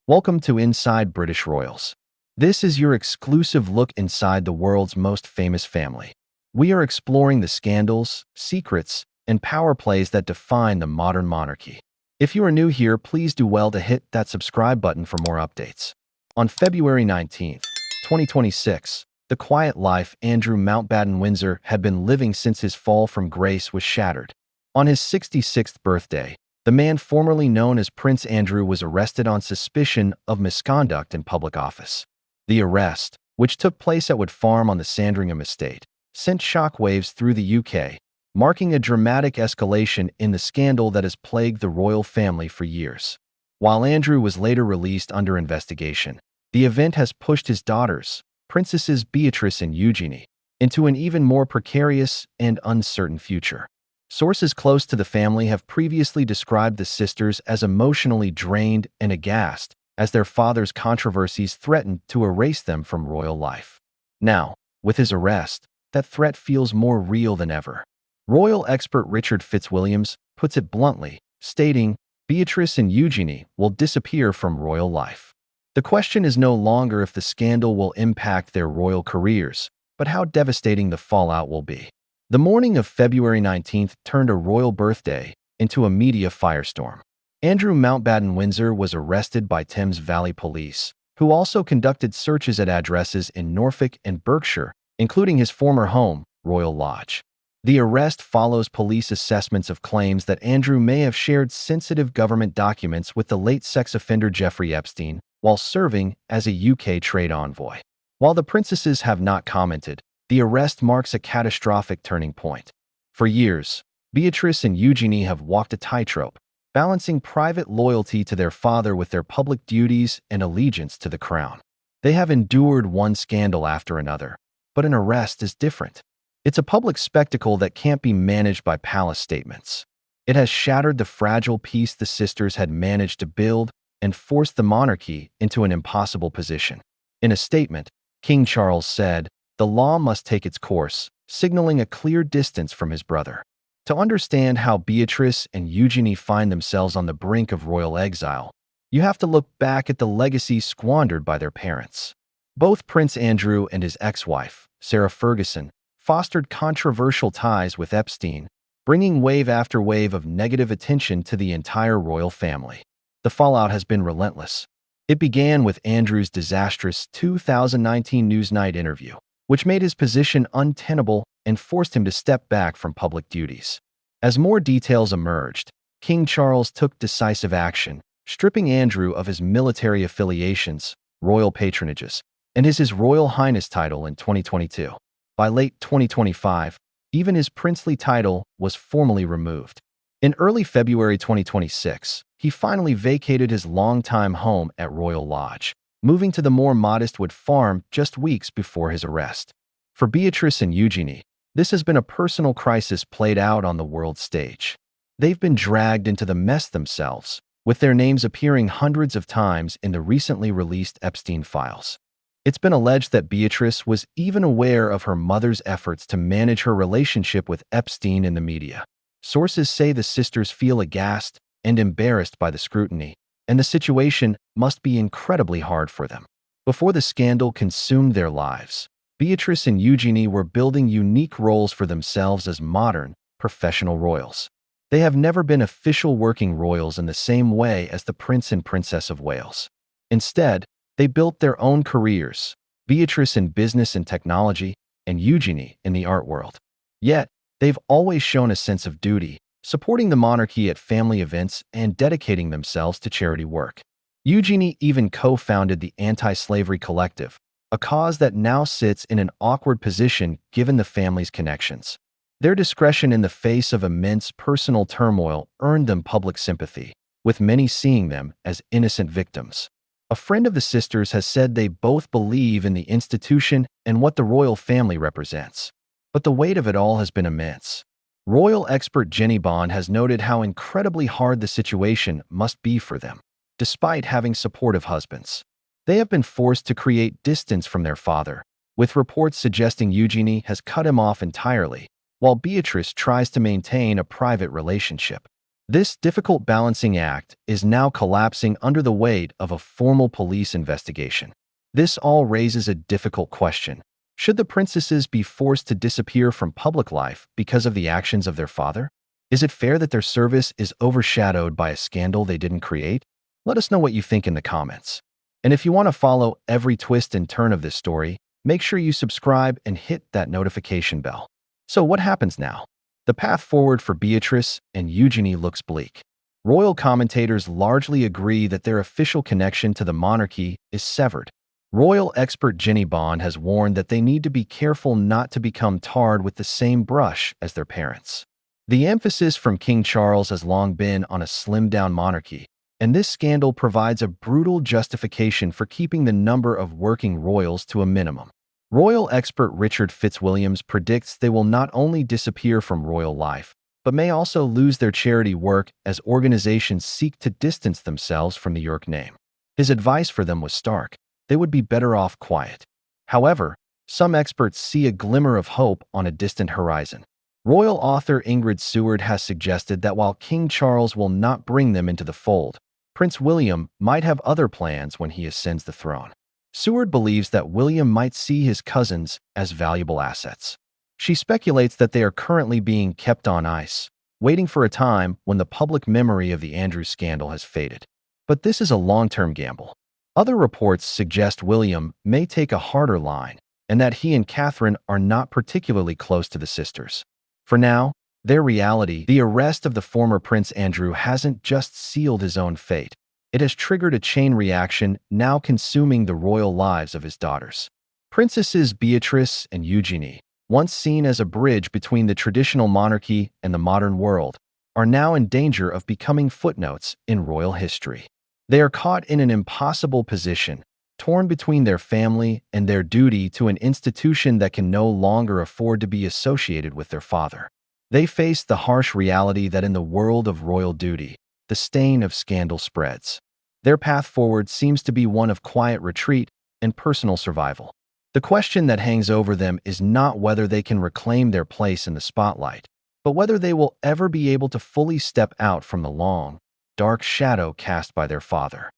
Welcome to Inside British Royals. This is your exclusive look inside the world's most famous family. We are exploring the scandals, secrets, and power plays that define the modern monarchy. If you are new here, please do well to hit that subscribe button for more updates. On February 19th, 2026, the quiet life Andrew Mountbatten-Windsor had been living since his fall from grace was shattered. On his 66th birthday, the man formerly known as Prince Andrew was arrested on suspicion of misconduct in public office. The arrest, which took place at Wood Farm on the Sandringham estate, sent shockwaves through the UK, marking a dramatic escalation in the scandal that has plagued the royal family for years. While Andrew was later released under investigation, the event has pushed his daughters, Princesses Beatrice and Eugenie, into an even more precarious and uncertain future. Sources close to the family have previously described the sisters as emotionally drained and aghast as their father's controversies threatened to erase them from royal life. Now, with his arrest, that threat feels more real than ever. Royal expert Richard Fitzwilliams puts it bluntly, stating, "Beatrice and Eugenie will disappear from royal life. The question is no longer if the scandal will impact their royal careers, but how devastating the fallout will be." The morning of February 19th turned a royal birthday into a media firestorm. Andrew Mountbatten-Windsor was arrested by Thames Valley Police, who also conducted searches at addresses in Norfolk and Berkshire, including his former home, Royal Lodge. The arrest follows police assessments of claims that Andrew may have shared sensitive government documents with the late sex offender Jeffrey Epstein while serving as a UK trade envoy. While the princesses have not commented, the arrest marks a catastrophic turning point. For years, Beatrice and Eugenie have walked a tightrope, balancing private loyalty to their father with their public duties and allegiance to the crown. They have endured one scandal after another, but an arrest is different. It's a public spectacle that can't be managed by palace statements. It has shattered the fragile peace the sisters had managed to build and forced the monarchy into an impossible position. In a statement, King Charles said, "The law must take its course," signaling a clear distance from his brother. To understand how Beatrice and Eugenie find themselves on the brink of royal exile, you have to look back at the legacy squandered by their parents. Both Prince Andrew and his ex-wife, Sarah Ferguson, fostered controversial ties with Epstein, bringing wave after wave of negative attention to the entire royal family. The fallout has been relentless. It began with Andrew's disastrous 2019 Newsnight interview, which made his position untenable and forced him to step back from public duties. As more details emerged, King Charles took decisive action, stripping Andrew of his military affiliations, royal patronages, and his Royal Highness title in 2022. By late 2025, even his princely title was formally removed. In early February 2026, he finally vacated his longtime home at Royal Lodge, moving to the more modest Wood Farm just weeks before his arrest. For Beatrice and Eugenie, this has been a personal crisis played out on the world stage. They've been dragged into the mess themselves, with their names appearing hundreds of times in the recently released Epstein files. It's been alleged that Beatrice was even aware of her mother's efforts to manage her relationship with Epstein in the media. Sources say the sisters feel aghast and embarrassed by the scrutiny, and the situation must be incredibly hard for them. Before the scandal consumed their lives, Beatrice and Eugenie were building unique roles for themselves as modern, professional royals. They have never been official working royals in the same way as the Prince and Princess of Wales. Instead, they built their own careers, Beatrice in business and technology, and Eugenie in the art world. Yet, they've always shown a sense of duty, supporting the monarchy at family events and dedicating themselves to charity work. Eugenie even co-founded the Anti-Slavery Collective, a cause that now sits in an awkward position given the family's connections. Their discretion in the face of immense personal turmoil earned them public sympathy, with many seeing them as innocent victims. A friend of the sisters has said they both believe in the institution and what the royal family represents. But the weight of it all has been immense. Royal expert Jenny Bond has noted how incredibly hard the situation must be for them, despite having supportive husbands. They have been forced to create distance from their father, with reports suggesting Eugenie has cut him off entirely, while Beatrice tries to maintain a private relationship. This difficult balancing act is now collapsing under the weight of a formal police investigation. This all raises a difficult question. Should the princesses be forced to disappear from public life because of the actions of their father? Is it fair that their service is overshadowed by a scandal they didn't create? Let us know what you think in the comments. And if you want to follow every twist and turn of this story, make sure you subscribe and hit that notification bell. So what happens now? The path forward for Beatrice and Eugenie looks bleak. Royal commentators largely agree that their official connection to the monarchy is severed. Royal expert Jenny Bond has warned that they need to be careful not to become tarred with the same brush as their parents. The emphasis from King Charles has long been on a slimmed-down monarchy, and this scandal provides a brutal justification for keeping the number of working royals to a minimum. Royal expert Richard Fitzwilliams predicts they will not only disappear from royal life, but may also lose their charity work as organizations seek to distance themselves from the York name. His advice for them was stark. They would be better off quiet. However, some experts see a glimmer of hope on a distant horizon. Royal author Ingrid Seward has suggested that while King Charles will not bring them into the fold, Prince William might have other plans when he ascends the throne. Seward believes that William might see his cousins as valuable assets. She speculates that they are currently being kept on ice, waiting for a time when the public memory of the Andrews scandal has faded. But this is a long-term gamble. Other reports suggest William may take a harder line and that he and Catherine are not particularly close to the sisters. For now, their reality, the arrest of the former Prince Andrew, hasn't just sealed his own fate. It has triggered a chain reaction now consuming the royal lives of his daughters. Princesses Beatrice and Eugenie, once seen as a bridge between the traditional monarchy and the modern world, are now in danger of becoming footnotes in royal history. They are caught in an impossible position, torn between their family and their duty to an institution that can no longer afford to be associated with their father. They face the harsh reality that in the world of royal duty, the stain of scandal spreads. Their path forward seems to be one of quiet retreat and personal survival. The question that hangs over them is not whether they can reclaim their place in the spotlight, but whether they will ever be able to fully step out from the long, dark shadow cast by their father.